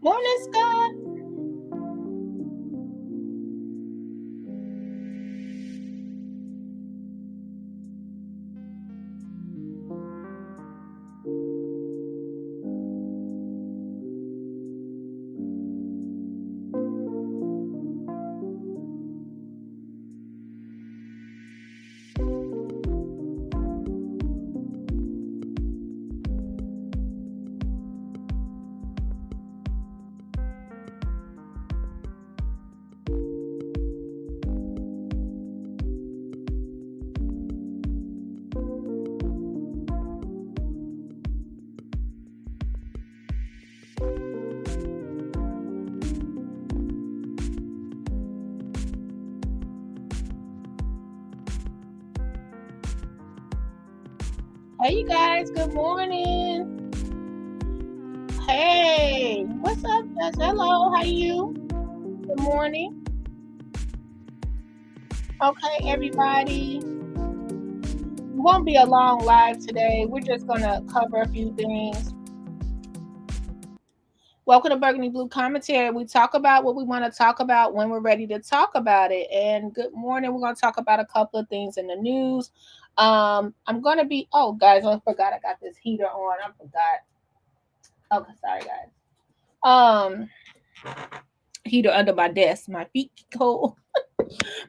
Morning, Scott. Hey, you guys. Good morning. Hey, what's up, Jess? Hello, how are you? Good morning. Okay, everybody. It won't be a long live today. We're just going to cover a few things. Welcome to Burgundy Blue Commentary. We talk about what we want to talk about when we're ready to talk about it. And good morning. We're going to talk about a couple of things in the news. I'm going to be, oh, guys, I forgot I got this heater on. I forgot. Okay, sorry, guys. heater under my desk. My feet cold,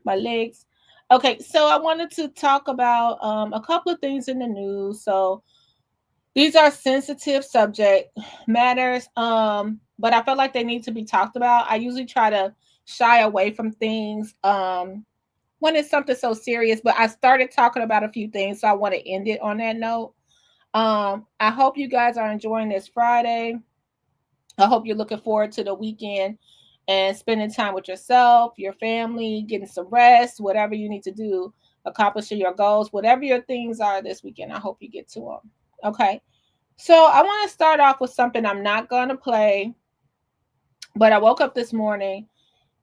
my legs. Okay, so I wanted to talk about a couple of things in the news. So these are sensitive subject matters, but I feel like they need to be talked about. I usually try to shy away from things when it's something so serious, but I started talking about a few things, so I want to end it on that note. I hope you guys are enjoying this Friday. I hope you're looking forward to the weekend and spending time with yourself, your family, getting some rest, whatever you need to do, accomplishing your goals, whatever your things are this weekend. I hope you get to them. Okay. So I want to start off with something I'm not going to play, but I woke up this morning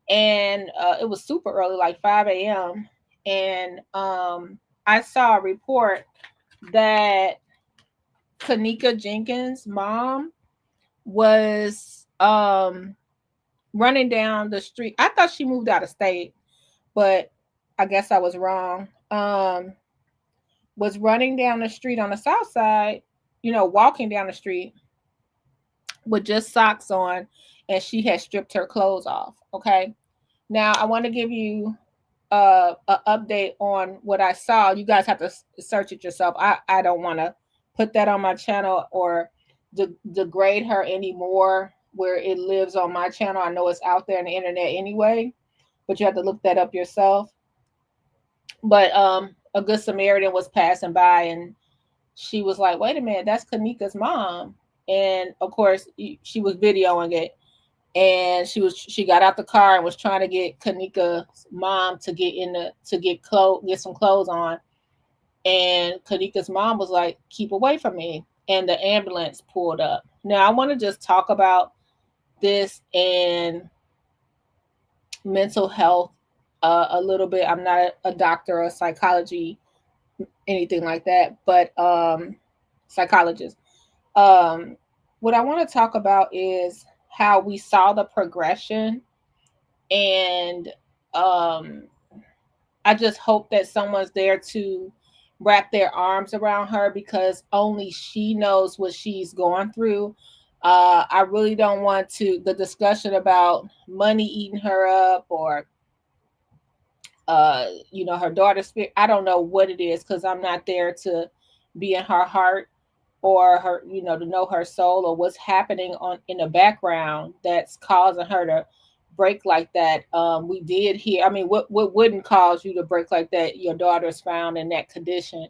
and it was super early, like 5 a.m. And I saw a report that Kanika Jenkins' mom was running down the street. I thought she moved out of state, but I guess I was wrong. Was running down the street on the south side, walking down the street with just socks on, and she had stripped her clothes off. Okay. Now I want to give you an update on what I saw. You guys have to search it yourself. I don't want to put that on my channel or degrade her anymore where it lives on my channel. I know it's out there on the internet anyway, but you have to look that up yourself. But a good Samaritan was passing by and she was like, wait a minute, that's Kanika's mom. And of course she was videoing it, and she got out the car and was trying to get Kanika's mom to get some clothes on. And Kanika's mom was like, keep away from me. And the ambulance pulled up. Now I want to just talk about this and mental health a little bit. I'm not a doctor or psychology, anything like that, but psychologist. Um, what I want to talk about is how we saw the progression, and um, I just hope that someone's there to wrap their arms around her because only she knows what she's going through. I really don't want the discussion about money eating her up or her daughter's spirit. I don't know what it is because I'm not there to be in her heart or her, to know her soul or what's happening on in the background that's causing her to break like that. We did hear. I mean, what wouldn't cause you to break like that? Your daughter's found in that condition.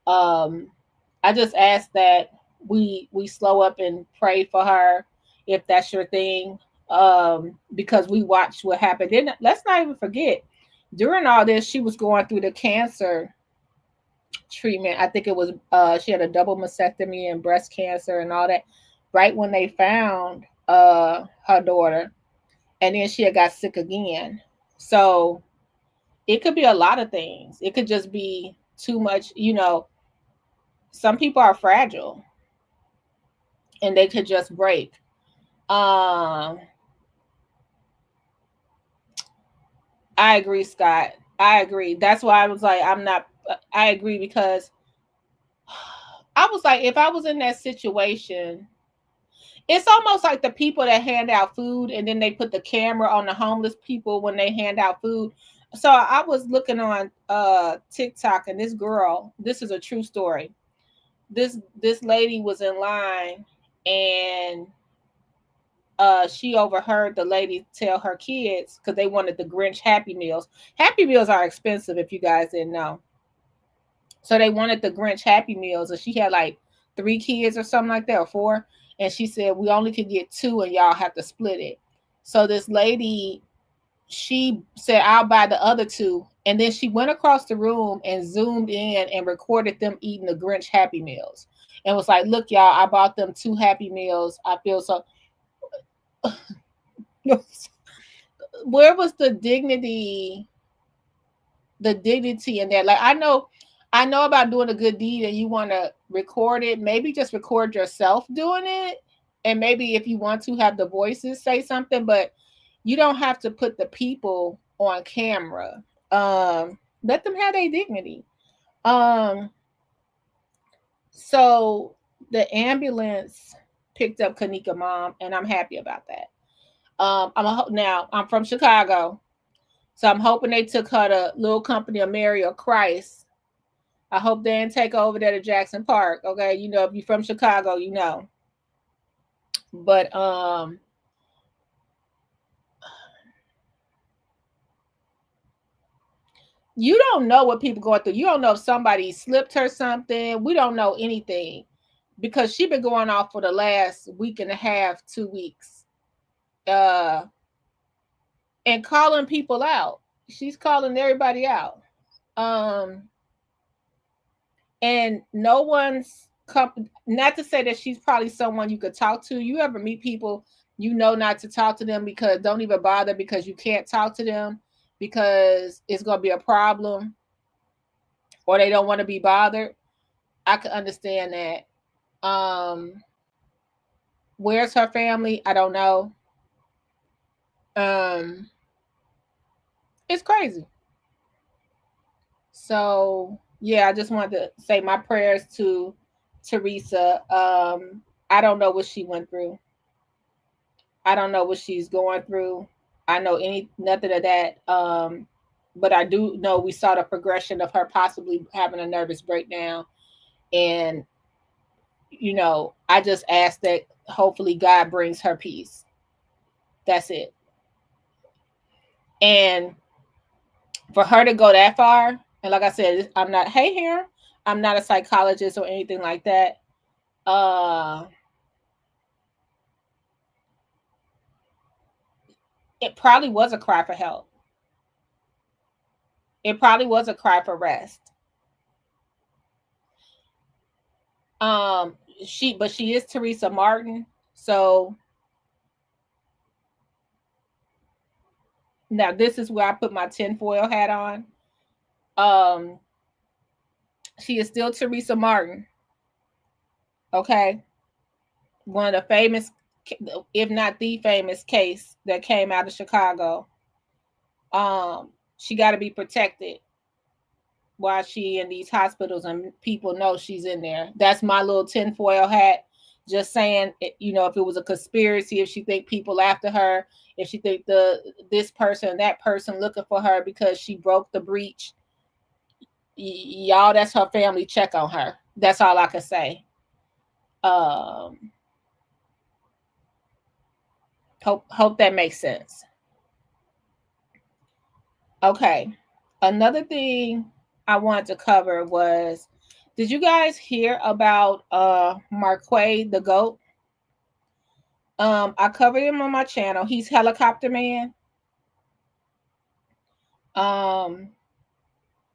Um, I just ask that we slow up and pray for her if that's your thing. Because we watched what happened. Then let's not even forget during all this, she was going through the cancer treatment. I think it was she had a double mastectomy and breast cancer and all that. Right when they found her daughter, and then she had got sick again. So it could be a lot of things. It could just be too much. Some people are fragile, and they could just break. Um, I agree, Scott. I agree. That's why I was like, I'm not. I agree because I was like, if I was in that situation, it's almost like the people that hand out food and then they put the camera on the homeless people when they hand out food. So I was looking on TikTok, and this is a true story. This lady was in line, and she overheard the lady tell her kids because they wanted the Grinch Happy Meals. Happy Meals are expensive if you guys didn't know. So they wanted the Grinch Happy Meals, and she had like 3 kids or something like that, or 4. And she said, we only could get 2 and y'all have to split it. So this lady, she said, I'll buy the other 2. And then she went across the room and zoomed in and recorded them eating the Grinch Happy Meals. And was like, look, y'all, I bought them 2 Happy Meals. I feel so. Where was the dignity? The dignity in that. Like I know about doing a good deed and you want to record it. Maybe just record yourself doing it. And maybe if you want to have the voices say something, but you don't have to put the people on camera. Let them have their dignity. Um, so the ambulance picked up Kanika mom, and I'm happy about that. Now I'm from Chicago, so I'm hoping they took her to Little Company of Mary or Christ. I hope they didn't take her over there to Jackson Park. Okay, you know, if you're from Chicago, you know. But you don't know what people going through. You don't know if somebody slipped her something. We don't know anything because she been going off for the last week and a half, 2 weeks, and calling people out. She's calling everybody out. Um, and no one's not to say that she's probably someone you could talk to. You ever meet people you know not to talk to them because don't even bother because you can't talk to them because it's gonna be a problem or they don't want to be bothered. I could understand that. Where's her family? I don't know. Um, it's crazy. So yeah, I just wanted to say my prayers to Teresa. I don't know what she went through. I don't know what she's going through. I know nothing of that. But I do know we saw the progression of her possibly having a nervous breakdown, and you know, I just ask that hopefully God brings her peace. That's it. And for her to go that far, and like I said, I'm not, hey here, I'm not a psychologist or anything like that. It probably was a cry for help. It probably was a cry for rest. Um, she is Teresa Martin, so now this is where I put my tinfoil hat on. Um, she is still Teresa Martin. Okay, one of the famous, if not the famous case that came out of Chicago. She got to be protected while she in these hospitals and people know she's in there. That's my little tinfoil hat. Just saying, you know, if it was a conspiracy, if she think people after her, if she think this person, that person looking for her because she broke the breach, y'all, that's her family. Check on her. That's all I can say. Um, hope that makes sense. Okay. Another thing I wanted to cover was, did you guys hear about Marquay the goat? I covered him on my channel. He's Helicopter Man. Um,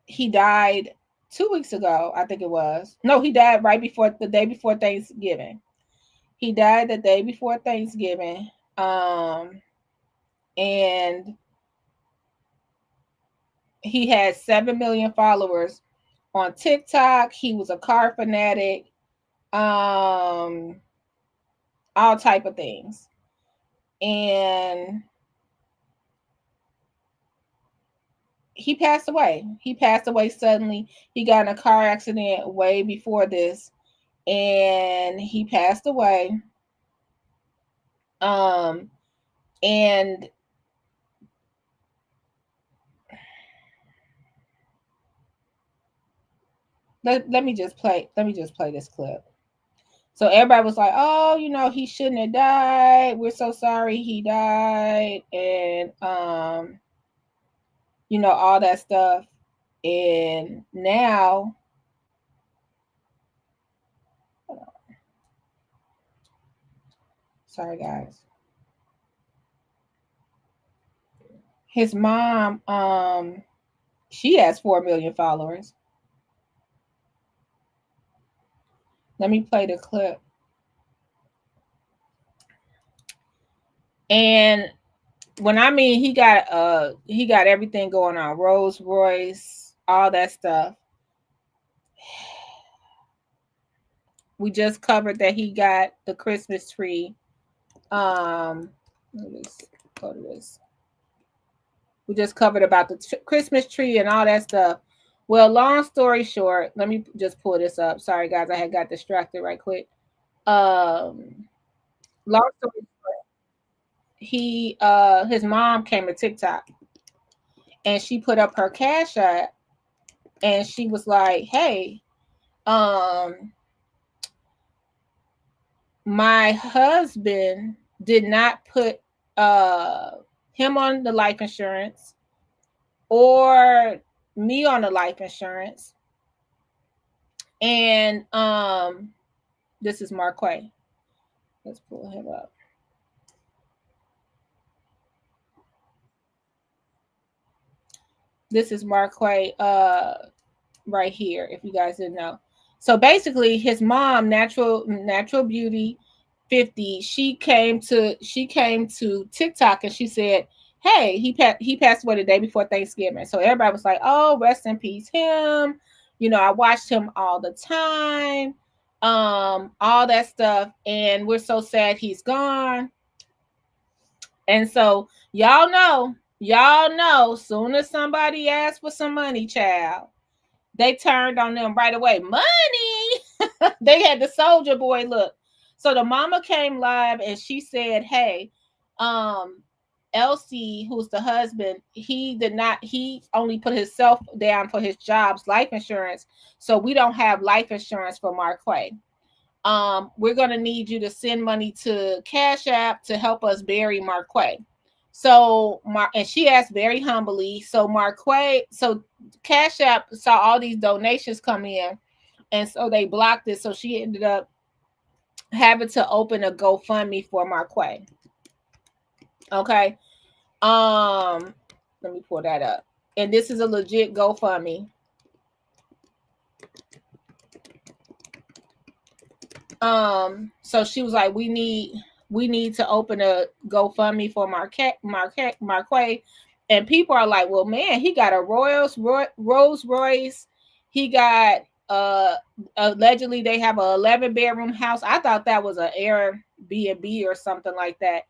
he died 2 weeks ago, I think it was. No, he died right before the day before Thanksgiving. He died the day before Thanksgiving. And he had 7 million followers on TikTok. He was a car fanatic. All type of things. And he passed away. He passed away suddenly. He got in a car accident way before this, and he passed away. And let me just play this clip. So everybody was like, "Oh, you know, he shouldn't have died. We're so sorry he died," and you know, all that stuff. And now, sorry guys, his mom, she has 4 million followers. Let me play the clip. And when I mean he got everything going on, Rolls Royce, all that stuff. We just covered that he got the Christmas tree. Let me just go to this. We just covered about the Christmas tree and all that stuff. Well, long story short, let me just pull this up. Sorry guys, I had got distracted right quick. Long story short, his mom came to TikTok and she put up her Cash App and she was like, hey, my husband did not put him on the life insurance or me on the life insurance. And this is Marquay. Let's pull him up. This is Marquay right here, if you guys didn't know. So basically his mom, natural beauty 50, she came to TikTok and she said, hey, he passed away the day before Thanksgiving. So everybody was like, oh, rest in peace him. You know, I watched him all the time. All that stuff, and we're so sad he's gone. And so y'all know, soon as somebody asked for some money, child, they turned on them right away. Money. They had the soldier boy look. So the mama came live and she said, hey, LC, who's the husband, he only put himself down for his job's life insurance. So we don't have life insurance for Marquay. We're going to need you to send money to Cash App to help us bury Marquay. So, and she asked very humbly. So Cash App saw all these donations come in, and so they blocked it. So she ended up having to open a GoFundMe for Marquay. Okay. Let me pull that up. And this is a legit GoFundMe. So she was like, we need to open a GoFundMe for Marquay. And people are like, well, man, he got a Rolls Royce. He got allegedly they have a 11-bedroom house. I thought that was an Airbnb or something like that.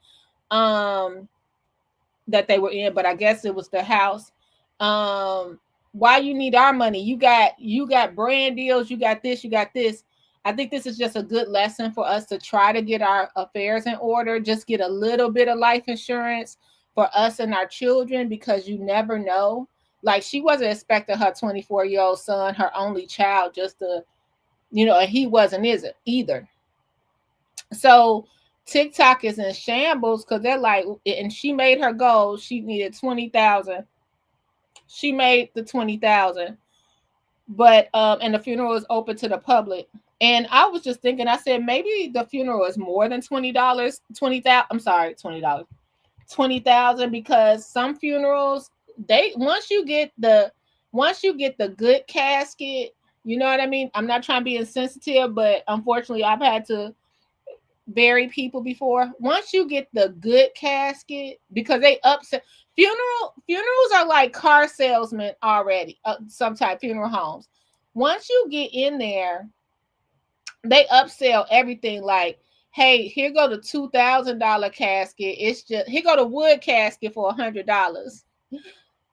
That they were in, but I guess it was the house. Why you need our money? You got brand deals, you got this, you got this. I think this is just a good lesson for us to try to get our affairs in order. Just get a little bit of life insurance for us and our children, because you never know. Like, she wasn't expecting her 24-year-old son, her only child, just to, and he wasn't either. So TikTok is in shambles because they're like, and she made her goal. She needed 20,000. She made the 20,000, but and the funeral is open to the public. And I was just thinking, I said, maybe the funeral is more than $20. $20. 20,000, because some funerals, once you get the good casket, you know what I mean? I'm not trying to be insensitive, but unfortunately I've had to bury people before. Once you get the good casket, because they upsell funerals are like car salesmen already, sometimes funeral homes. Once you get in there, they upsell everything. Like, hey, here go the $2,000 casket. It's just, here go the wood casket for $100.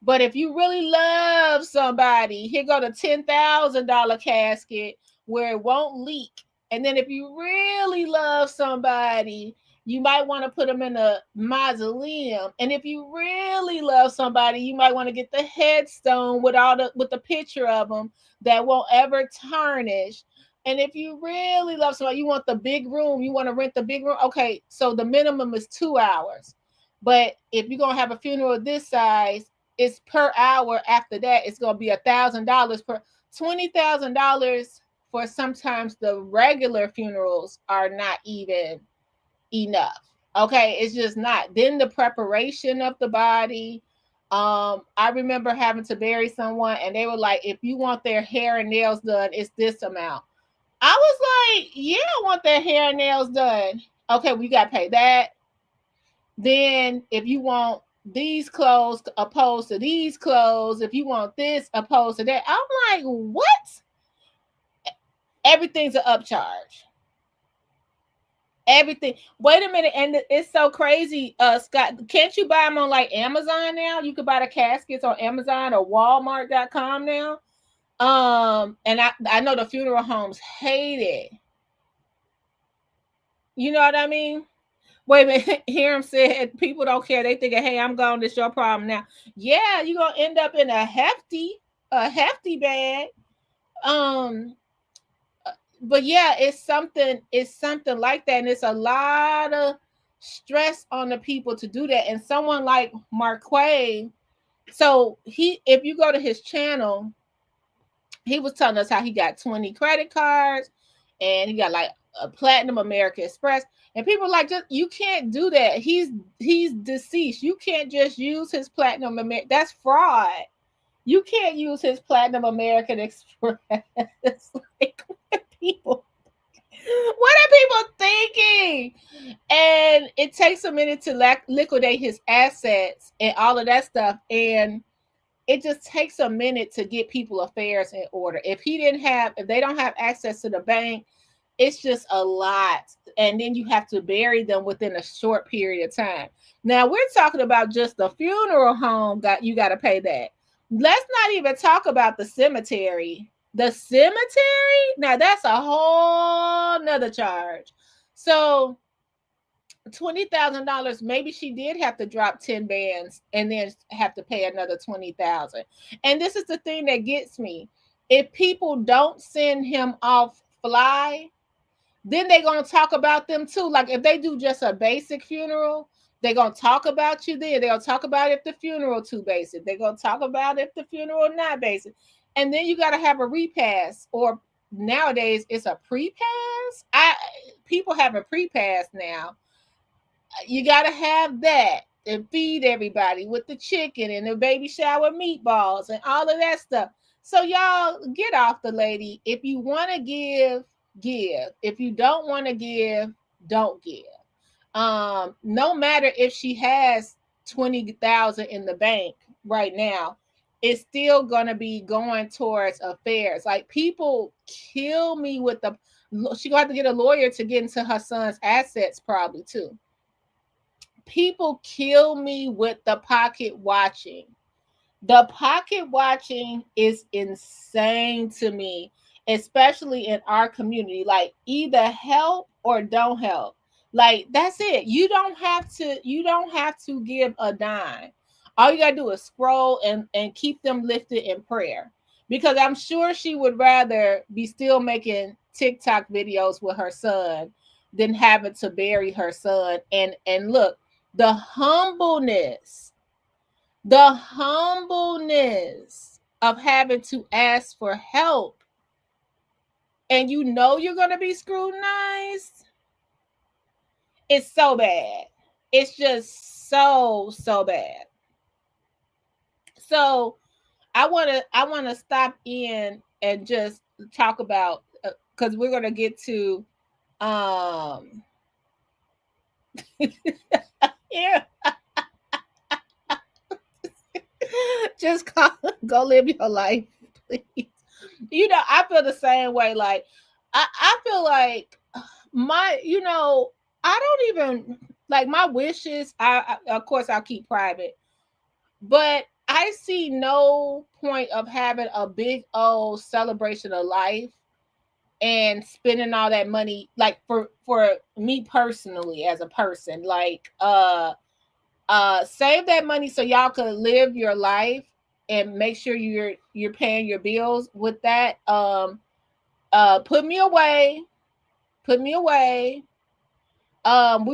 But if you really love somebody, here go the $10,000 casket where it won't leak. And then if you really love somebody, you might want to put them in a mausoleum. And if you really love somebody, you might want to get the headstone with the picture of them that won't ever tarnish. And if you really love somebody, you want the big room, you want to rent the big room. Okay, so the minimum is 2 hours. But if you're going to have a funeral of this size, it's per hour. After that, it's going to be $1,000 per $20,000 for sometimes the regular funerals are not even enough. Okay, it's just not. Then the preparation of the body. I remember having to bury someone and they were like, if you want their hair and nails done, it's this amount. I was like, yeah, I want their hair and nails done. Okay, we got to pay that. Then if you want these clothes opposed to these clothes, if you want this opposed to that, I'm like, what? Everything's an upcharge. Everything. Wait a minute, and it's so crazy, Scott. Can't you buy them on like Amazon now? You could buy the caskets on Amazon or Walmart.com now. And I know the funeral homes hate it. You know what I mean? Wait a minute. Hiram said people don't care. They thinking, hey, I'm gone. This your problem now. Yeah, you're gonna end up in a hefty bag. Um, but yeah, it's something like that, and it's a lot of stress on the people to do that. And someone like Marquay, so if you go to his channel, he was telling us how he got 20 credit cards and he got like a platinum American Express. And people like, just you can't do that. He's deceased. You can't just use his platinum American. That's fraud. You can't use his platinum American Express. Like, people, what are people thinking? And it takes a minute to liquidate his assets and all of that stuff. And it just takes a minute to get people affairs in order. If they don't have access to the bank, it's just a lot. And then you have to bury them within a short period of time. Now we're talking about just the funeral home you got to pay that. Let's not even talk about the cemetery. The cemetery, now that's a whole nother charge. So $20,000, maybe she did have to drop 10 bands and then have to pay another 20,000. And this is the thing that gets me. If people don't send him off fly, then they're going to talk about them too. Like if they do just a basic funeral, they're going to talk about you there. They're going to talk about if the funeral too basic. They're going to talk about if the funeral not basic. And then you got to have a repass, or nowadays it's a pre-pass. People have a pre-pass now. You got to have that and feed everybody with the chicken and the baby shower meatballs and all of that stuff. So y'all get off the lady. If you want to give. If you don't want to give, don't give. No matter if she has 20,000 in the bank right now, it's still gonna be going towards affairs. Like people kill me with she gonna have to get a lawyer to get into her son's assets probably too. People kill me with the pocket watching. The pocket watching is insane to me, especially in our community. Like either help or don't help. Like that's it. You don't have to give a dime. All you gotta do is scroll and keep them lifted in prayer. Because I'm sure she would rather be still making TikTok videos with her son than having to bury her son. And look, the humbleness of having to ask for help, and you know you're going to be scrutinized. It's so bad. It's just so bad. So I want to stop in and just talk about, because we're going to get to yeah. Just go live your life, please. You know, I feel the same way. Like, I feel like I don't even, like, my wishes, of course, I'll keep private. But I see no point of having a big old celebration of life and spending all that money, like, for me personally as a person. Like, save that money so y'all could live your life and make sure you're paying your bills with that. Put me away. We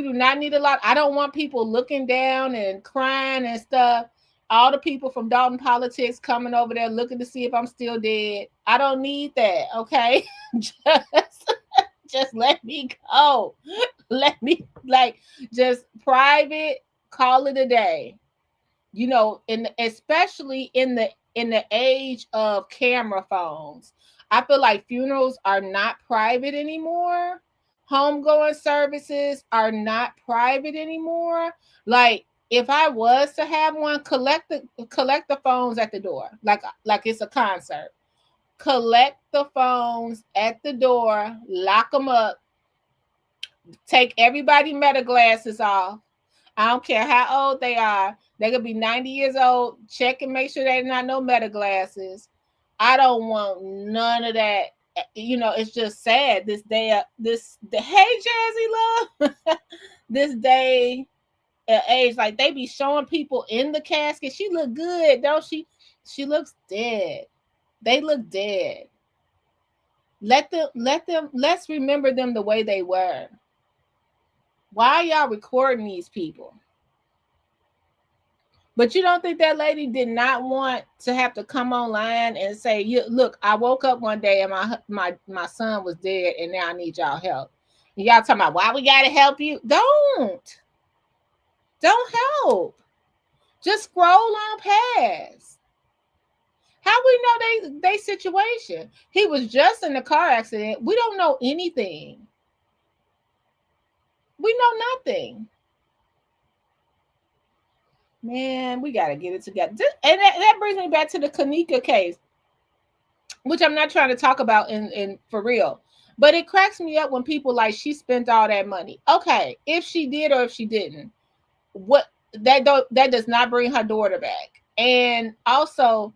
do not need a lot. I don't want people looking down and crying and stuff. All the people from Dolton politics coming over there looking to see if I'm still dead. I don't need that. Okay. just let me go. Let me, like, just private, call it a day. You know, especially in the age of camera phones. I feel like funerals are not private anymore. Homegoing services are not private anymore. Like, if I was to have one, collect the phones at the door, like it's a concert. Collect the phones at the door, lock them up, take everybody meta glasses off. I don't care how old they are. They could be 90 years old. Check and make sure they're not no meta glasses. I don't want none of that it's just sad this day. Hey, Jazzy Love, this day age, like they be showing people in the casket. She look good, don't she? She looks dead. They look dead. Let's remember them the way they were. Why are y'all recording these people? But you don't think that lady did not want to have to come online and say, look, I woke up one day and my son was dead and now I need y'all help. Y'all talking about why we gotta help you? Don't help. Just scroll on past. How we know they situation? He was just in a car accident. We don't know anything. We know nothing. Man, we got to get it together. And that brings me back to the Kanika case, which I'm not trying to talk about in for real. But it cracks me up when people like, she spent all that money. Okay, if she did or if she didn't, that does not bring her daughter back. And also,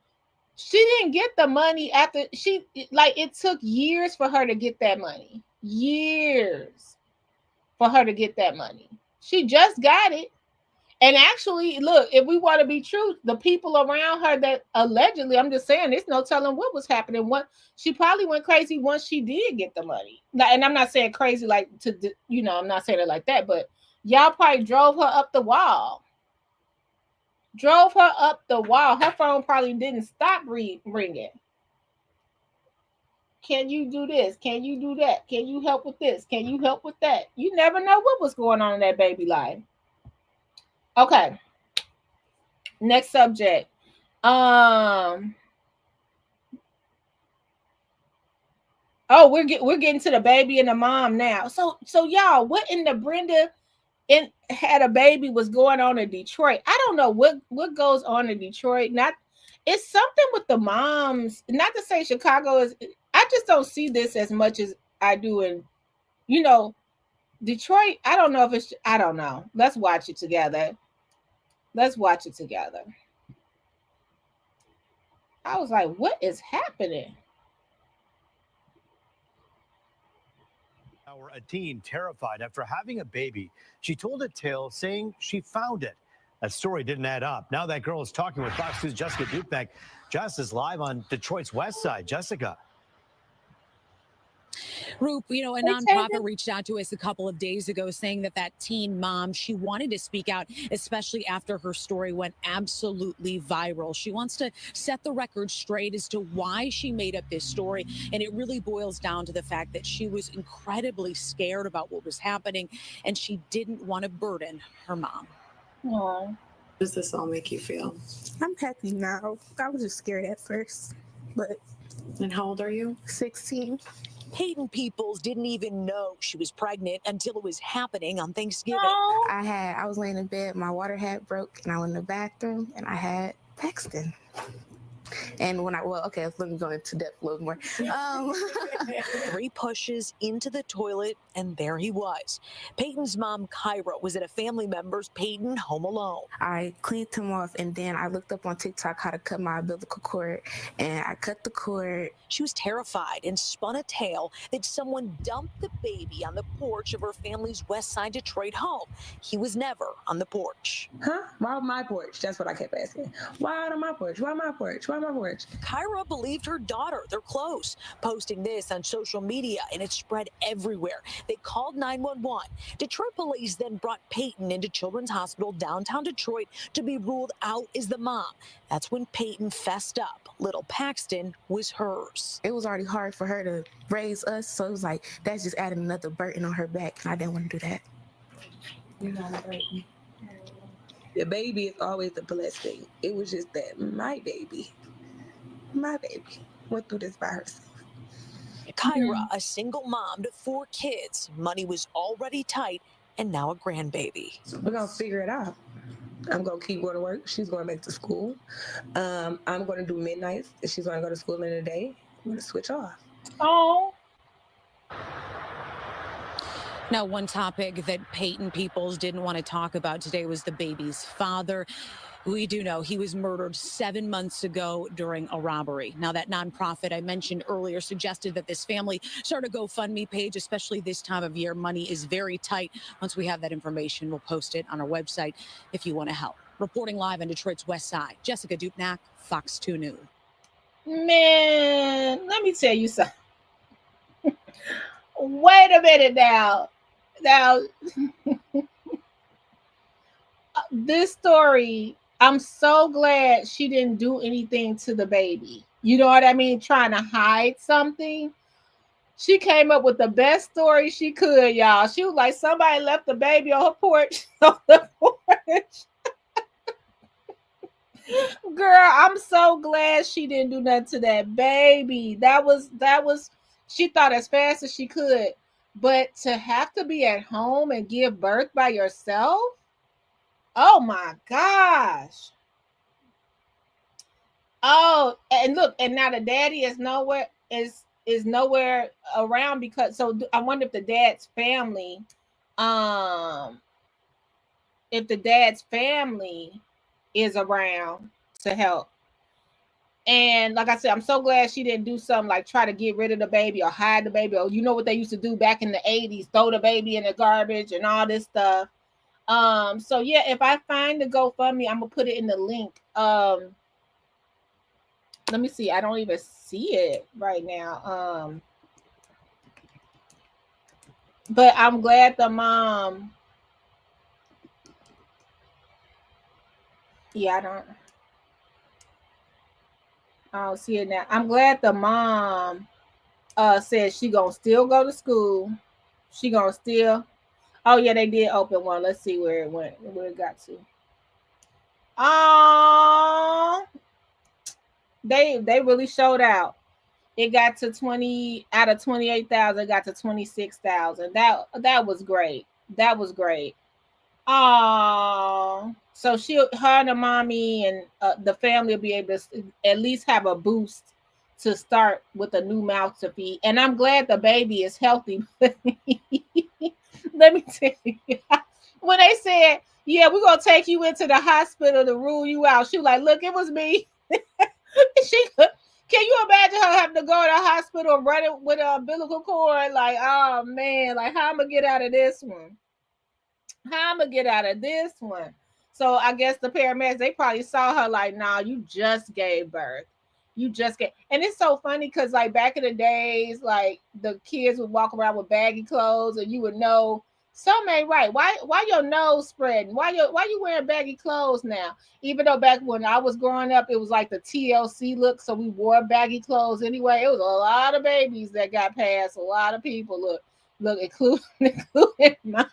she didn't get the money after it took years for her to get that money. Years for her to get that money. She just got it. And actually, look, if we want to be true, the people around her that allegedly, I'm just saying, there's no telling what was happening. She probably went crazy once she did get the money. And I'm not saying crazy I'm not saying it like that, but y'all probably drove her up the wall. Her phone probably didn't stop ringing. Can you do this? Can you do that? Can you help with this? Can you help with that? You never know what was going on in that baby life. Okay. Next subject. We're getting to the baby and the mom now. So y'all, what in the Brenda had a baby was going on in Detroit? I don't know what goes on in Detroit. It's something with the moms. Not to say Chicago is. I just don't see this as much as I do in, Detroit. I don't know if it's. I don't know. Let's watch it together. I was like, what is happening? A teen terrified after having a baby. She told a tale saying she found it. That story didn't add up. Now that girl is talking with Fox News' Jessica Dupek. Jess is live on Detroit's west side. Jessica. Roop, a nonprofit reached out to us a couple of days ago saying that teen mom, she wanted to speak out, especially after her story went absolutely viral. She wants to set the record straight as to why she made up this story. And it really boils down to the fact that she was incredibly scared about what was happening and she didn't want to burden her mom. Aww. How does this all make you feel? I'm happy now. I was just scared at first, but. And how old are you? 16. Peyton Peoples didn't even know she was pregnant until it was happening on Thanksgiving. I was laying in bed, my water hat broke, and I went in the bathroom, and I had Paxton. And let me go into depth a little more. 3 pushes into the toilet, and there he was. Peyton's mom, Kyra, was at a family member's Peyton home alone. I cleaned him off, and then I looked up on TikTok how to cut my umbilical cord, and I cut the cord. She was terrified and spun a tale that someone dumped the baby on the porch of her family's West Side Detroit home. He was never on the porch. Huh? Why on my porch? That's what I kept asking. Why on my porch? Why my porch? Why my porch? Kyra believed her daughter. They're close. Posting this on social media, and it spread everywhere. They called 911. Detroit police then brought Peyton into Children's Hospital downtown Detroit to be ruled out as the mom. That's when Peyton fessed up. Little Paxton was hers. It was already hard for her to raise us, so it was like, that's just adding another burden on her back, and I didn't want to do that. You're not a burden. The baby is always a blessing. It was just that my baby went through this by herself. Kyra, a single mom to 4 kids. Money was already tight, and now a grandbaby. We're going to figure it out. I'm going to keep going to work. She's going back to school. I'm going to do midnights. She's going to go to school in the day. I'm going to switch off. Oh. Now, one topic that Peyton Peoples didn't want to talk about today was the baby's father. We do know he was murdered 7 months ago during a robbery. Now, that nonprofit I mentioned earlier suggested that this family start a GoFundMe page, especially this time of year. Money is very tight. Once we have that information, we'll post it on our website if you want to help. Reporting live on Detroit's West Side, Jessica Dupnack, Fox 2 News. Man, let me tell you something. Wait a minute now. This story, I'm so glad she didn't do anything to the baby. You know what I mean? Trying to hide something. She came up with the best story she could, y'all. She was like, somebody left the baby on her porch. On the porch. Girl, I'm so glad she didn't do nothing to that baby. That was she thought as fast as she could. But to have to be at home and give birth by yourself? Oh my gosh. Oh, and look, and now the daddy is nowhere around, because so I wonder if the dad's family is around to help. And like I said, I'm so glad she didn't do something like try to get rid of the baby or hide the baby, or you know what they used to do back in the 80s, throw the baby in the garbage and all this stuff. So yeah, if I find the GoFundMe, I'm gonna put it in the link. Let me see. I don't even see it right now. But I'm glad the mom. Yeah, I don't see it now. I'm glad the mom said she gonna still go to school. She gonna still. Oh yeah, they did open one. Let's see where it went, where it got to. Oh, they really showed out. It got to 20 out of 28,000. Got to 26,000. That was great. That was great. Oh, so her and the mommy and the family will be able to at least have a boost to start with a new mouth to feed. And I'm glad the baby is healthy. Let me tell you, when they said, yeah, we're going to take you into the hospital to rule you out, she was like, look, it was me. Can you imagine her having to go to the hospital running with an umbilical cord? Like, oh man, like how I'm going to get out of this one? So I guess the paramedics, they probably saw her like, nah, you just gave birth. And it's so funny because like back in the days, like the kids would walk around with baggy clothes and you would know something ain't right. Why your nose spreading? Why you wearing baggy clothes now? Even though back when I was growing up, it was like the TLC look, so we wore baggy clothes anyway. It was a lot of babies that got past. A lot of people look, including mine.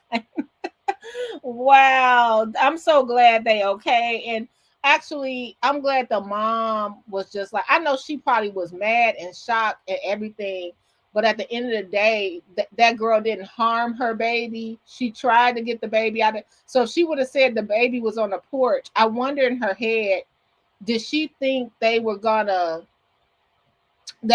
Wow, I'm so glad they okay. And actually, I'm glad the mom was just like, I know she probably was mad and shocked and everything, but at the end of the day, that girl didn't harm her baby. She tried to get the baby out of it. So if she would have said the baby was on the porch, I wonder in her head, did she think that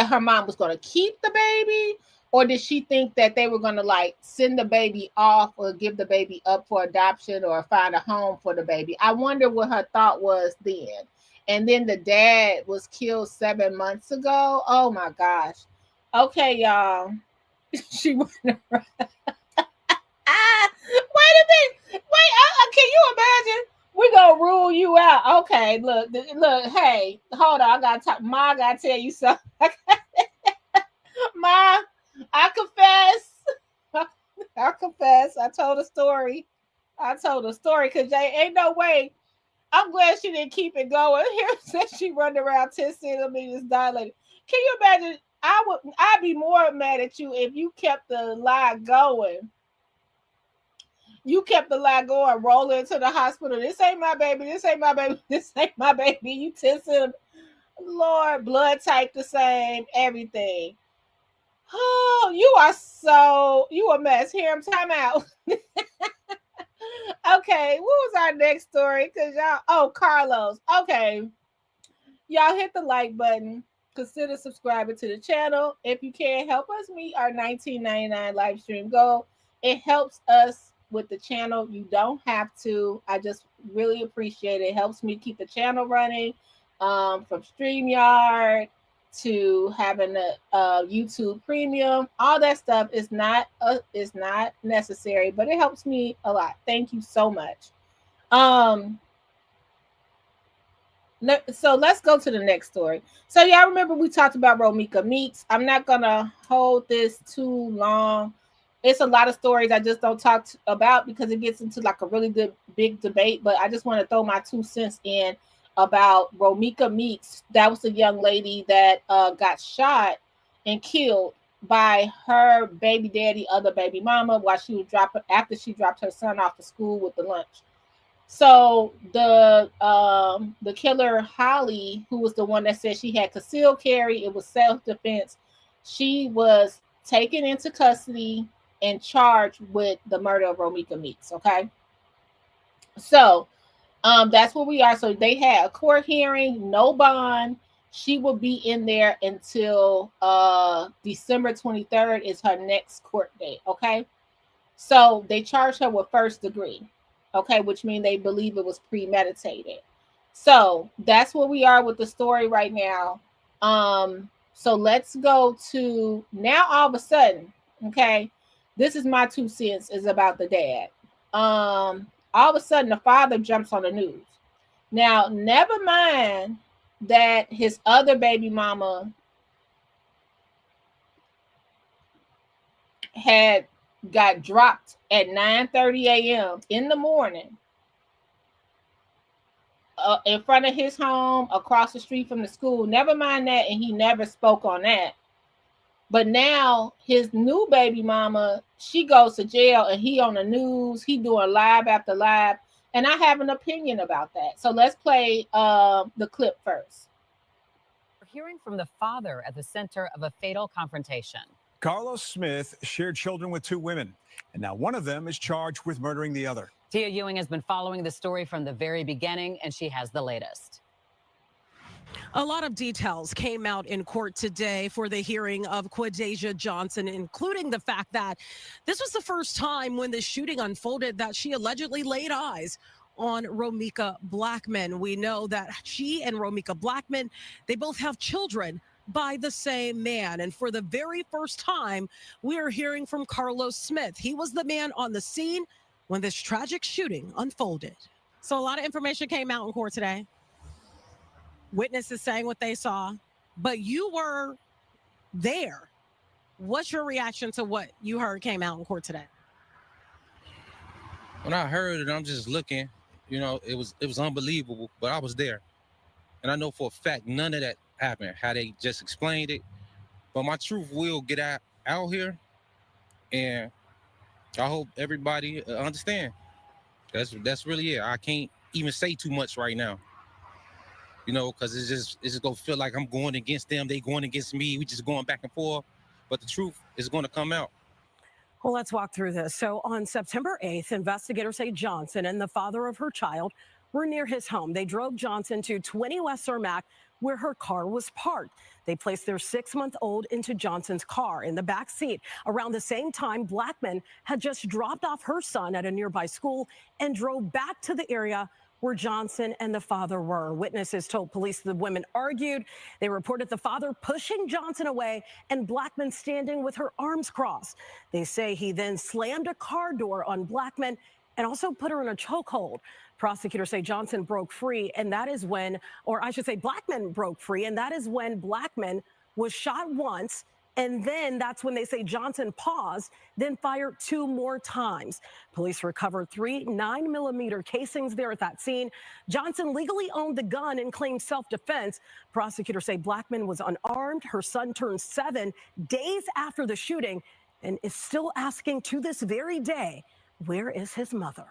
her mom was gonna keep the baby? Or did she think that they were going to like send the baby off or give the baby up for adoption or find a home for the baby? I wonder what her thought was then. And then the dad was killed 7 months ago. Oh my gosh. Okay, y'all. She went around. Wait a minute. Wait, can you imagine? We're going to rule you out. Okay, look, hey, hold on. I got to tell you something. Ma, I confess. I told a story because ain't no way. I'm glad she didn't keep it going. Here said she run around 10 centimeters dilated. Can you imagine? I'd be more mad at you if you kept the lie going. You kept the lie going, rolling into the hospital. This ain't my baby. This ain't my baby. This ain't my baby. You 10 centimeters. Lord, blood type the same, everything. Oh, you a mess. Here, time out. Okay, what was our next story? Carlos. Okay. Y'all hit the like button. Consider subscribing to the channel. If you can, help us meet our $19.99 live stream goal. it helps us with the channel. You don't have to. I just really appreciate it. It helps me keep the channel running, from StreamYard to having a YouTube Premium. All that stuff is not necessary, but it helps me a lot. Thank you so much. So let's go to the next story. So y'all remember we talked about Romika Meeks. I'm not gonna hold this too long. It's a lot of stories I just don't talk about because it gets into like a really good big debate. But I just want to throw my 2 cents in about Romika Meeks. That was the young lady that got shot and killed by her baby daddy, other baby mama, while she was after she dropped her son off to school with the lunch. So the killer, Holly, who was the one that said she had concealed carry, it was self-defense. She was taken into custody and charged with the murder of Romika Meeks. Okay. So that's where we are. So they had a court hearing, no bond. She will be in there until December 23rd is her next court date. Okay. So they charged her with first degree. Okay, which means they believe it was premeditated. So that's where we are with the story right now. So let's go to now. All of a sudden, okay, this is my 2 cents is about the dad. All of a sudden, the father jumps on the news. Now, never mind that his other baby mama got dropped at 9:30 a.m. in the morning in front of his home across the street from the school. Never mind that, and he never spoke on that. But now his new baby mama, she goes to jail and he on the news. He doing live after live. And I have an opinion about that. So let's play the clip first. We're hearing from the father at the center of a fatal confrontation. Carlos Smith shared children with 2 women, and now one of them is charged with murdering the other. Tia Ewing has been following the story from the very beginning, and she has the latest. A lot of details came out in court today for the hearing of Deja Johnson, including the fact that this was the first time when the shooting unfolded that she allegedly laid eyes on Romika Blackman. We know that she and Romika Blackman, they both have children by the same man. And for the very first time, we are hearing from Carlos Smith. He was the man on the scene when this tragic shooting unfolded. So a lot of information came out in court today. Witnesses saying what they saw, but you were there. What's your reaction to what you heard came out in court today? When I heard it, I'm just looking, you know, it was unbelievable, but I was there. And I know for a fact, none of that happened, how they just explained it. But my truth will get out here, and I hope everybody understand. That's really it. I can't even say too much right now, you know, because it's just gonna feel like I'm going against them, they going against me, we just going back and forth. But the truth is going to come out. Well, let's walk through this. So on September 8th, investigators say Johnson and the father of her child were near his home. They drove Johnson to 20 West Cermak, where her car was parked. They placed their 6-month-old into Johnson's car in the back seat. Around the same time, Blackman had just dropped off her son at a nearby school and drove back to the area where Johnson and the father were. Witnesses told police the women argued. They reported the father pushing Johnson away and Blackman standing with her arms crossed. They say he then slammed a car door on Blackman and also put her in a chokehold. Prosecutors say Johnson broke free, and that is when, or I should say Blackman broke free, and that is when Blackman was shot once, and then that's when they say Johnson paused, then fired 2 more times. Police recovered 3 9mm casings there at that scene. Johnson legally owned the gun and claimed self-defense. Prosecutors say Blackman was unarmed. Her son turned 7 days after the shooting and is still asking to this very day, where is his mother?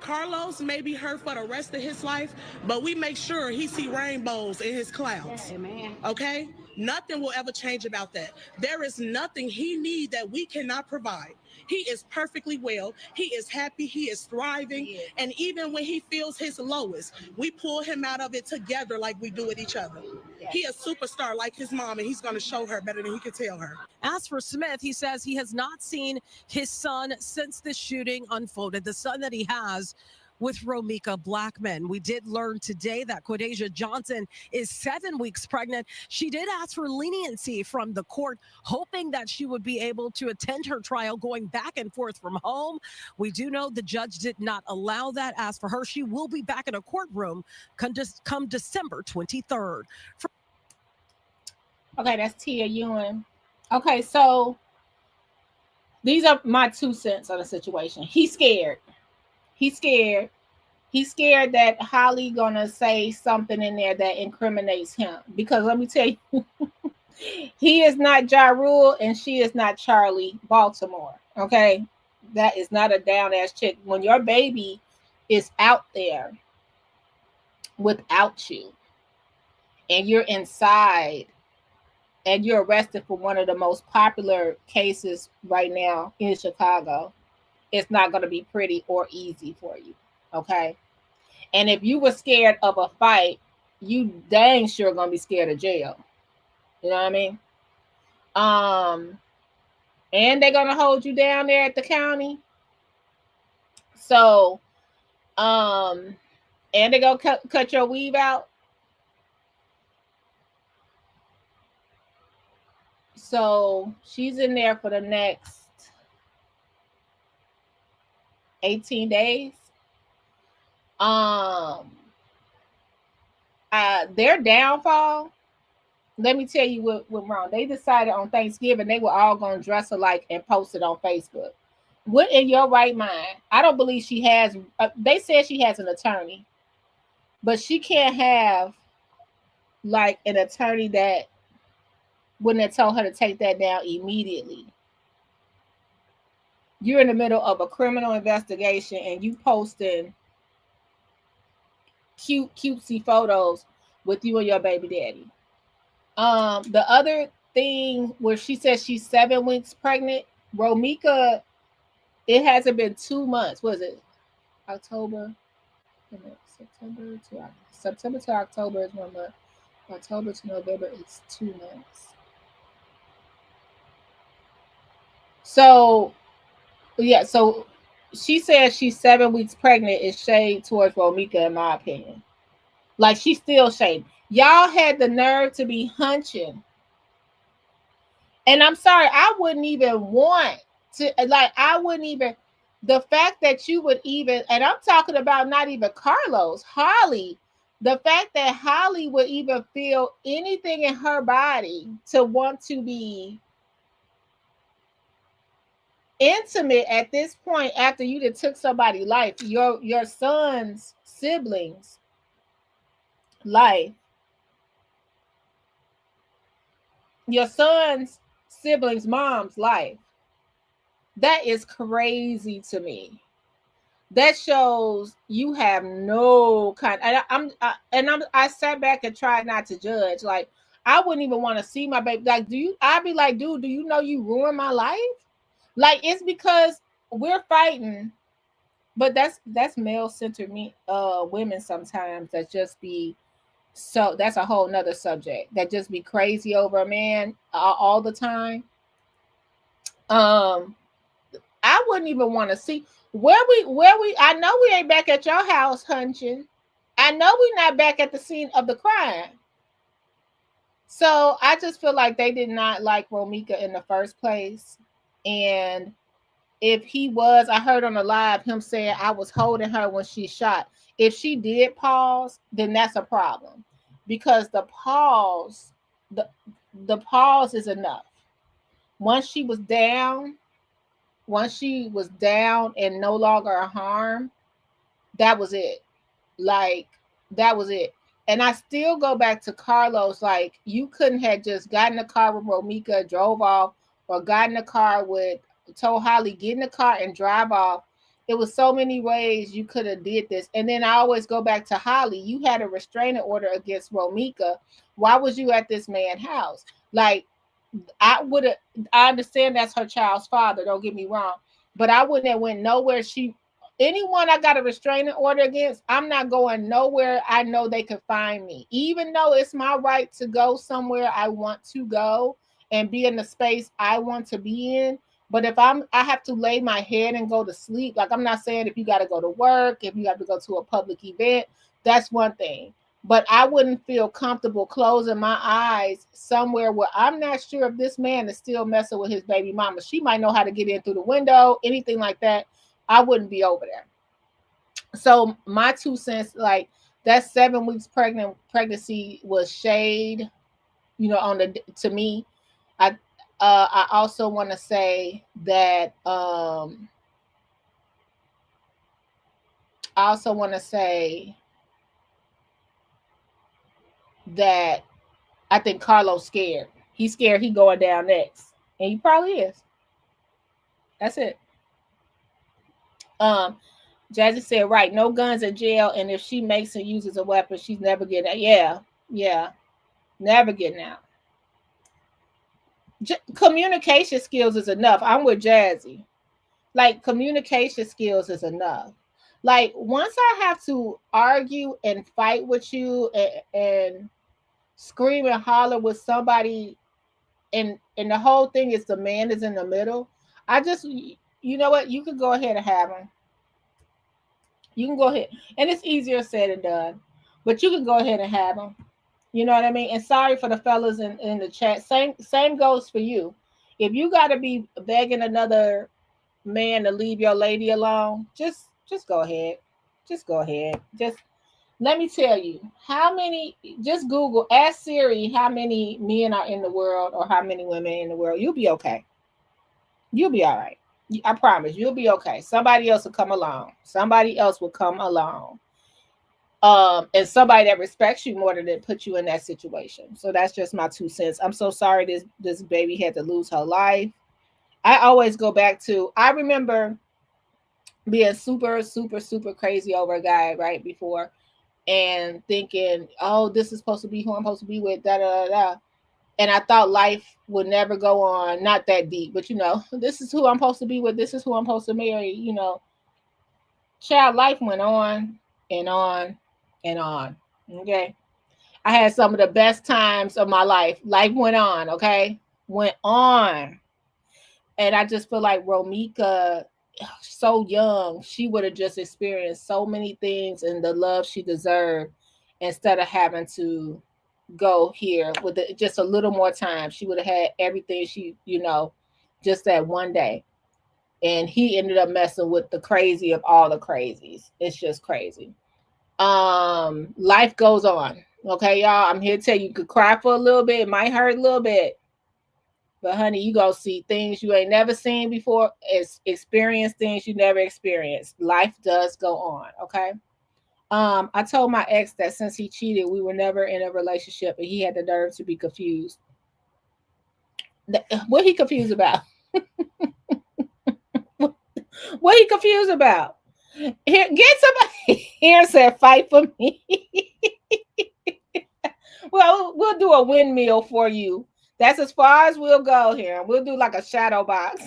Carlos may be hurt for the rest of his life, but we make sure he see rainbows in his clouds. Amen. Okay? Nothing will ever change about that. There is nothing he needs that we cannot provide. He is perfectly well. He is happy. He is thriving. Yeah. And even when he feels his lowest, we pull him out of it together like we do with each other. Yeah. He is a superstar like his mom, and he's going to show her better than he can tell her. As for Smith, he says he has not seen his son since the shooting unfolded, the son that he has with Romika Blackman. We did learn today that Deja Johnson is 7 weeks pregnant. She did ask for leniency from the court, hoping that she would be able to attend her trial going back and forth from home. We do know the judge did not allow that. As for her, she will be back in a courtroom come December 23rd. Okay, that's Tia Ewing. Okay, so these are my 2 cents on the situation. He's scared. He's scared. He's scared that Holly gonna say something in there that incriminates him. Because let me tell you, he is not Ja Rule and she is not Charlie Baltimore. Okay, that is not a down ass chick. When your baby is out there without you, and you're inside, and you're arrested for one of the most popular cases right now in Chicago, it's not going to be pretty or easy for you, okay? And if you were scared of a fight, you dang sure going to be scared of jail. You know what I mean? And they're going to hold you down there at the county. So, and they're going to cut your weave out. So she's in there for the next 18 days. Their downfall, let me tell you what went wrong. They decided on Thanksgiving they were all going to dress alike and post it on Facebook. What in your right mind? I don't believe she has. They said she has an attorney, but she can't have like an attorney that wouldn't have told her to take that down immediately. You're in the middle of a criminal investigation and you posting cutesy photos with you and your baby daddy. The other thing where she says she's 7 weeks pregnant, Romika, it hasn't been 2 months. Was it October? September to October is 1 month. October to November is 2 months. So, yeah, so she says she's 7 weeks pregnant is shade towards Romika, in my opinion. Like, she's still shade. Y'all had the nerve to be hunching. And I'm sorry, I wouldn't even want to, like, I wouldn't even, the fact that you would even, and I'm talking about not even Carlos, Holly, the fact that Holly would even feel anything in her body to want to be intimate at this point after you done took somebody's life, your son's siblings' life, your son's siblings' mom's life. That is crazy to me. That shows you have no kind. I sat back and tried not to judge. Like, I wouldn't even want to see my baby. Like, I'd be like, dude, do you know you ruined my life? Like, it's because we're fighting, but that's male-centered women sometimes that just be so. That's a whole nother subject. That just be crazy over a man all the time. I wouldn't even want to see where we. I know we ain't back at your house hunching. I know we're not back at the scene of the crime. So I just feel like they did not like Romika in the first place. And if he was, I heard on the live him saying I was holding her when she shot. If she did pause, then that's a problem, because the pause is enough. Once she was down and no longer harm, that was it. Like, that was it. And I still go back to Carlos. Like, you couldn't have just gotten a car with Romika, drove off, or got in the car with, told Holly, get in the car and drive off It was so many ways you could have did this. And then I always go back to Holly. You had a restraining order against Romika. Why was you at this man's house? Like, I understand that's her child's father, don't get me wrong, but I wouldn't have went nowhere. Anyone I got a restraining order against, I'm not going nowhere I know they could find me. Even though it's my right to go somewhere I want to go and be in the space I want to be in. But if I have to lay my head and go to sleep, like, I'm not saying if you got to go to work, if you have to go to a public event, that's one thing. But I wouldn't feel comfortable closing my eyes somewhere where I'm not sure if this man is still messing with his baby mama. She might know how to get in through the window, anything like that. I wouldn't be over there. So my 2 cents, like, that 7 weeks pregnancy was shade, to me. I also want to say that I think Carlos scared. He's scared he going down next. And he probably is. That's it. Jazzy said, right, no guns in jail, and if she makes and uses a weapon, she's never getting out. Yeah. Never getting out. Communication skills is enough. I'm with Jazzy. Like, communication skills is enough. Like, once I have to argue and fight with you and scream and holler with somebody, and the whole thing is the man is in the middle, you know what? You can go ahead and have him. You can go ahead. And it's easier said than done. But you can go ahead and have him. You know what I mean? And sorry for the fellas in the chat. Same goes for you. If you got to be begging another man to leave your lady alone, just go ahead. Just go ahead. Just let me tell you just Google, ask Siri how many men are in the world or how many women in the world. You'll be okay. You'll be all right. I promise you'll be okay. Somebody else will come along. And somebody that respects you more than to put you in that situation. So that's just my 2 cents. I'm so sorry this baby had to lose her life. I always go back to, I remember being super, super, super crazy over a guy right before and thinking, oh, this is supposed to be who I'm supposed to be with, da da da. And I thought life would never go on, not that deep, but this is who I'm supposed to be with, this is who I'm supposed to marry, Child, life went on and on and on. Okay. I had some of the best times of my life. Life went on, okay? Went on. And I just feel like Romika, so young, she would have just experienced so many things and the love she deserved instead of having to go here with just a little more time. She would have had everything she, just that one day. And he ended up messing with the crazy of all the crazies. It's just crazy. Life goes on. Okay, y'all. I'm here to tell you, you could cry for a little bit. It might hurt a little bit. But honey, you gonna see things you ain't never seen before. Experience things you never experienced. Life does go on. Okay. I told my ex that since he cheated, we were never in a relationship, and he had the nerve to be confused. What he confused about? What he confused about? Here, get somebody here and said, fight for me. Well, we'll do a windmill for you. That's as far as we'll go here. We'll do like a shadow box.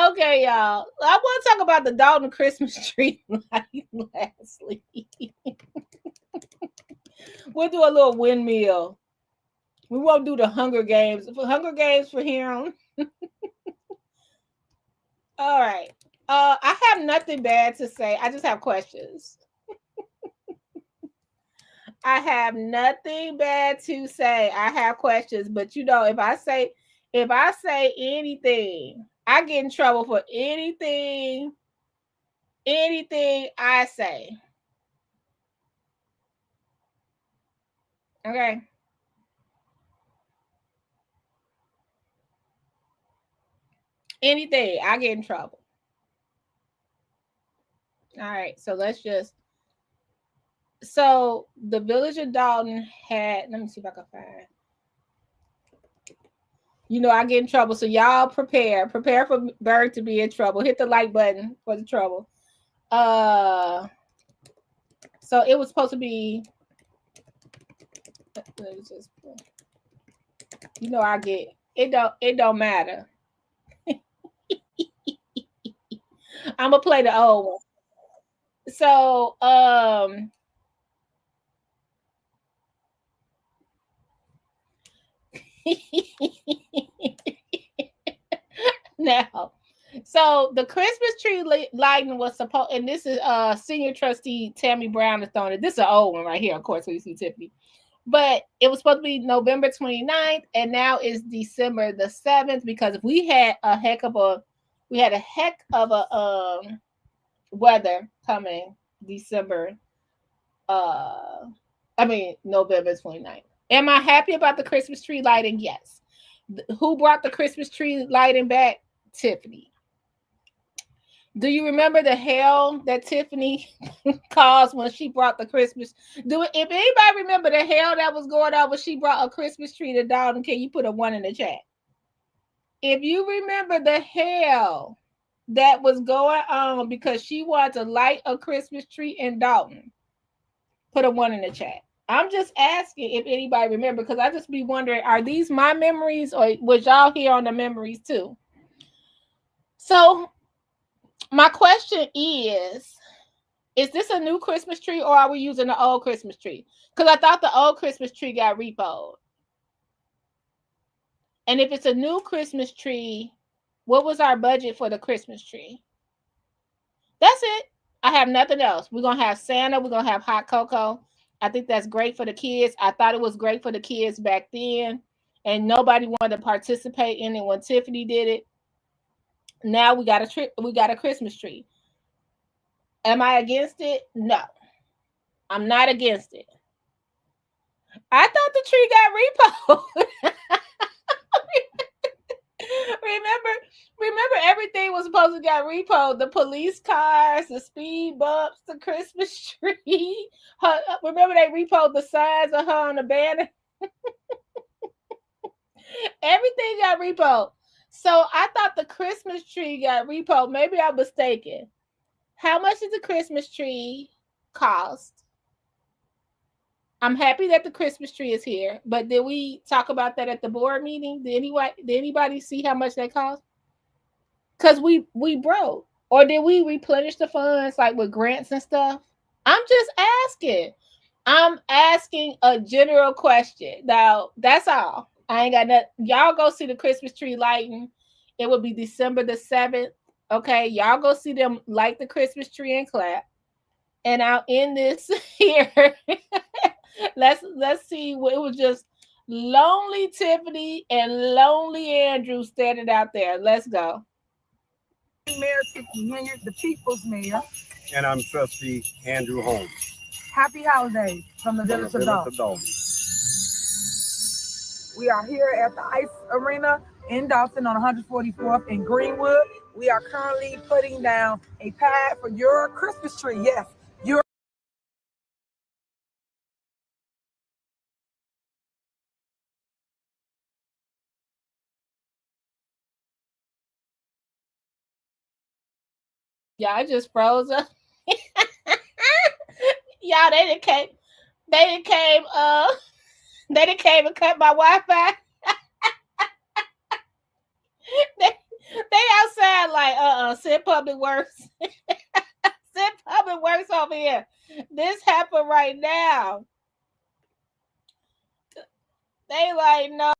Okay, y'all. I want to talk about the Dolton Christmas tree lastly. We'll do a little windmill. We won't do the Hunger Games. Hunger Games for him. All right. I have nothing bad to say. I just have questions. I have nothing bad to say. I have questions, but if I say anything, I get in trouble for anything I say. Okay. Anything, I get in trouble. All right, so so the village of Dolton had, let me see if I can find. You know I get in trouble, so y'all prepare for Berg to be in trouble. Hit the like button for the trouble. So it was supposed to be. Let me just. You know I get it. Don't matter. I'm gonna play the old one. So now. So the Christmas tree lighting was supposed, and this is senior trustee Tammy Brown is throwing it. This is an old one right here, of course, where you see Tiffany. But it was supposed to be November 29th, and now it's December the 7th, because we had a heck of a weather coming December November 29th. Am I happy about the Christmas tree lighting? Yes. Who brought the Christmas tree lighting back? Tiffany. Do you remember the hell that Tiffany caused when she brought the Christmas? If anybody remember the hell that was going on when she brought a Christmas tree to Dolton, can you put a 1 in the chat? If you remember the hell that was going on because she wanted to light a Christmas tree in Dolton, put a 1 in the chat. I'm just asking if anybody remember, because I just be wondering, are these my memories, or was y'all here on the memories too? So my question is this a new Christmas tree, or are we using the old Christmas tree? Because I thought the old Christmas tree got repoed. And if it's a new Christmas tree, what was our budget for the Christmas tree? That's it. I have nothing else. We're going to have Santa. We're going to have hot cocoa. I think that's great for the kids. I thought it was great for the kids back then, and nobody wanted to participate in it when Tiffany did it. Now we got a Christmas tree. Am I against it? No. I'm not against it. I thought the tree got repoed. Remember everything was supposed to get repoed. The police cars, the speed bumps, the Christmas tree. Remember they repoed the signs of her on the banner? Everything got repoed. So I thought the Christmas tree got repoed. Maybe I'm mistaken. How much did the Christmas tree cost? I'm happy that the Christmas tree is here, but did we talk about that at the board meeting? Did anybody see how much that cost? Because we broke. Or did we replenish the funds like with grants and stuff? I'm just asking. I'm asking a general question. Now, that's all. I ain't got nothing. Y'all go see the Christmas tree lighting. It will be December the 7th. Okay, y'all go see them light the Christmas tree and clap. And I'll end this here. Let's see. It was just lonely Tiffany and lonely Andrew standing out there. Let's go. Mayor Tiffany Hilliard, the People's Mayor. And I'm Trustee Andrew Holmes. Happy holidays from the Village of Dolton. We are here at the Ice Arena in Dolton on 144th in Greenwood. We are currently putting down a pad for your Christmas tree. Yes, your Y'all just froze up. Y'all, they didn't came and cut my Wi-Fi. they outside like send public works. Send public works over here. This happened right now. They like, no.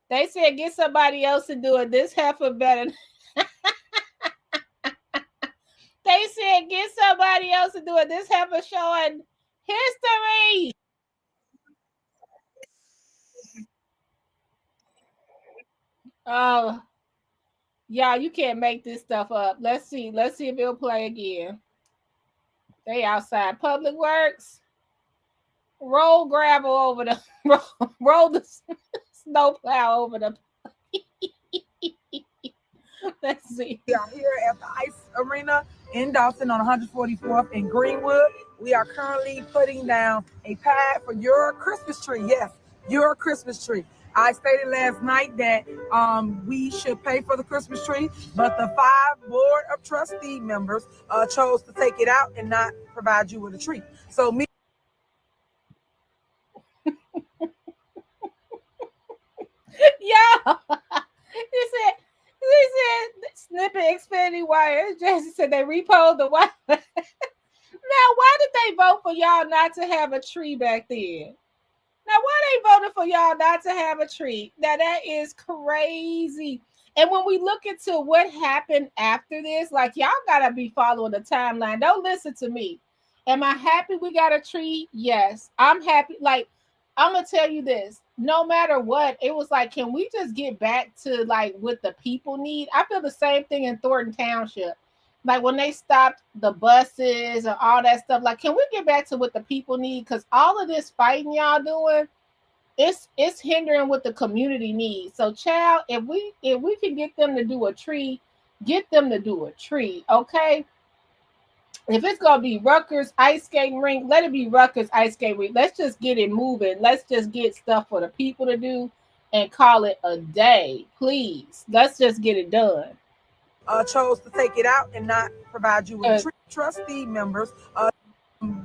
They said get somebody else to do it. This heifer better. They said get somebody else to do it. This heifer showing history. Oh, y'all, you can't make this stuff up. Let's see if it'll play again. They outside public works. roll gravel over the roll the snow plow over the. Let's see. We are here at the Ice Arena in Dolton on 144th in Greenwood. We are currently putting down a pad for your Christmas tree. Yes, your Christmas tree. I stated last night that we should pay for the Christmas tree, but the 5 board of trustee members chose to take it out and not provide you with a tree. So me. Yeah. He said snippet expanding wires. Jesse said they repoed the wire. Now, why did they vote for y'all not to have a tree back then? Now, why they voted for y'all not to have a tree? Now, that is crazy. And when we look into what happened after this, like, y'all gotta be following the timeline. Don't listen to me. Am I happy we got a tree? Yes, I'm happy. Like, I'm gonna tell you this. No matter what, it was like, can we just get back to like what the people need? I feel the same thing in Thornton Township. Like when they stopped the buses and all that stuff, like, can we get back to what the people need? Because all of this fighting y'all doing, it's hindering what the community needs. So, child, if we can get them to do a tree, get them to do a tree, okay? If it's gonna be Rutgers ice skating rink, let it be Rutgers ice skating rink. Let's just get it moving. Let's just get stuff for the people to do and call it a day, please. Let's just get it done. Chose to take it out and not provide you with a tree. Trustee members,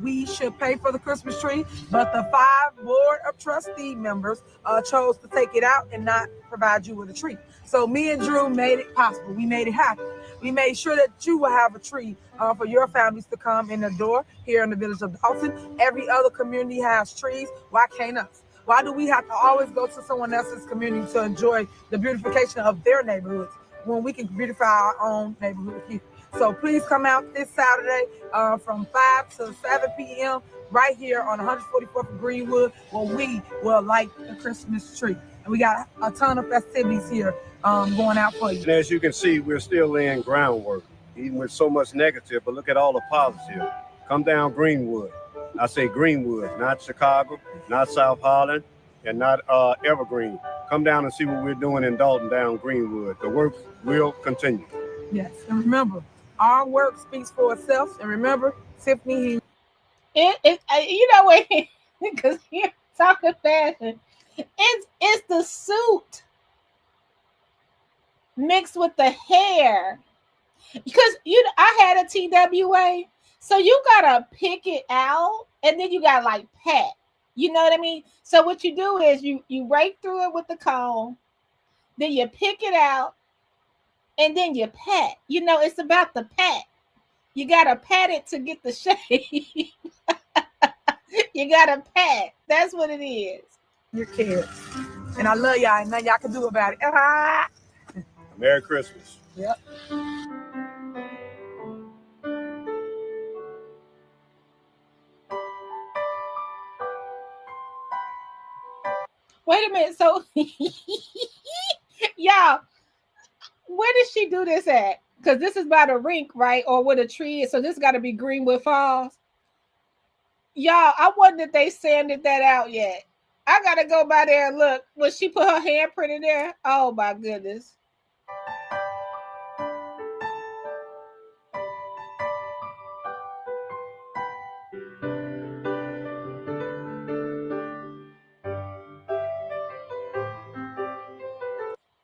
we should pay for the Christmas tree, but the 5 board of trustee members chose to take it out and not provide you with a tree. So me and Drew made it possible. We made it happen. We made sure that you will have a tree for your families to come in the door here in the village of Dolton. Every other community has trees. Why can't us? Why do we have to always go to someone else's community to enjoy the beautification of their neighborhoods when we can beautify our own neighborhood here? So please come out this Saturday from 5 to 7 p.m. right here on 144th in Greenwood, where we will light the Christmas tree. And we got a ton of festivities here going out for you. And as you can see, we're still laying groundwork, even with so much negative, but look at all the positive. Come down Greenwood. I say Greenwood, not Chicago, not South Holland, and not Evergreen. Come down and see what we're doing in Dolton down Greenwood. The work will continue. Yes, and remember, our work speaks for itself. And remember, Tiffany, you know what? Because here talking fashion, it's the suit mixed with the hair. Because I had a TWA, so you gotta pick it out, and then you gotta like pat. You know what I mean? So what you do is you rake through it with the comb, then you pick it out, and then you pat. You know, it's about the pat. You gotta pat it to get the shape. You gotta pat. That's what it is. Your kids. And I love y'all, and nothing y'all can do about it. Merry Christmas. Yep. Wait a minute. So, y'all, where did she do this at? Because this is by the rink, right? Or where the tree is. So this got to be Greenwood Falls. Y'all, I wonder if they sanded that out yet. I got to go by there and look. When she put her handprint in there? Oh, my goodness.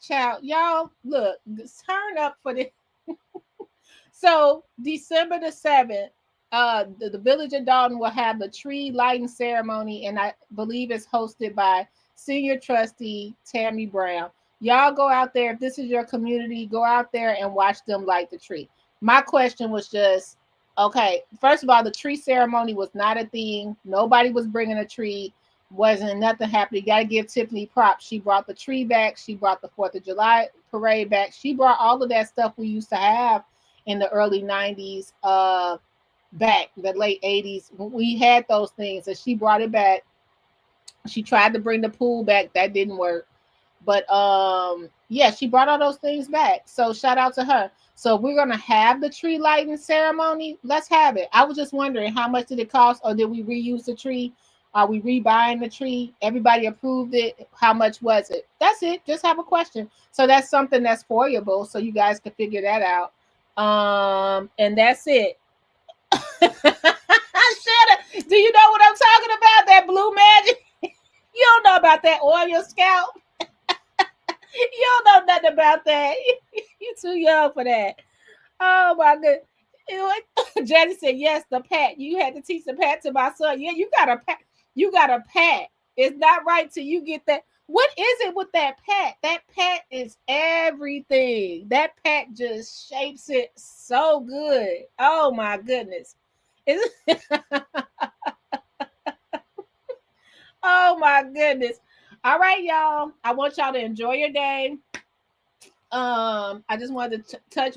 Child, y'all, look, turn up for this. So December the 7th, the village of Dolton will have the tree lighting ceremony, and I believe it's hosted by senior trustee Tammy Brown. Y'all go out there. If this is your community, go out there and watch them light the tree. My question was just, okay, first of all, the tree ceremony was not a thing. Nobody was bringing a tree. Wasn't nothing happening. You got to give Tiffany props. She brought the tree back. She brought the 4th of July parade back. She brought all of that stuff we used to have in the early 90s back, the late 80s. We had those things, and she brought it back. She tried to bring the pool back. That didn't work. But yeah, she brought all those things back. So shout out to her. So we're going to have the tree lighting ceremony. Let's have it. I was just wondering, how much did it cost, or did we reuse the tree? Are we rebuying the tree? Everybody approved it. How much was it? That's it. Just have a question. So that's something that's foyable, so you guys can figure that out. And that's it. Do you know what I'm talking about? That blue magic? You don't know about that oil scalp? You don't know nothing about that. You're too young for that. Oh my goodness. Jenny said, yes, the pat. You had to teach the pat to my son. Yeah, you got a pat. You got a pat. It's not right till you get that. What is it with that pat? That pat is everything. That pat just shapes it so good. Oh my goodness. Oh my goodness. All right, y'all. I want y'all to enjoy your day. I just wanted to touch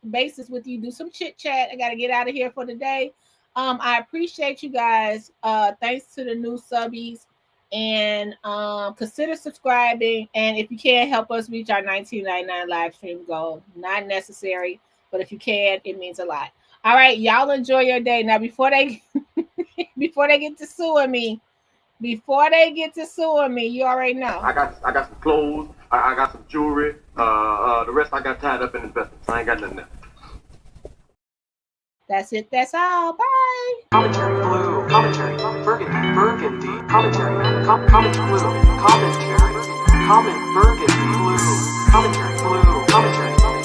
bases with you, do some chit chat. I got to get out of here for the day. I appreciate you guys. Thanks to the new subbies, and consider subscribing. And if you can, help us reach our $19.99 live stream goal. Not necessary, but if you can, it means a lot. All right, y'all enjoy your day. Now, before they get to suing me, you already know. I got some clothes. I got some jewelry. The rest I got tied up in investments. I ain't got nothing else. That's it. That's all. Bye. Commentary blue. Commentary. Burgundy. Commentary. Commentary blue. Commentary. Burgundy blue. Commentary blue. Commentary.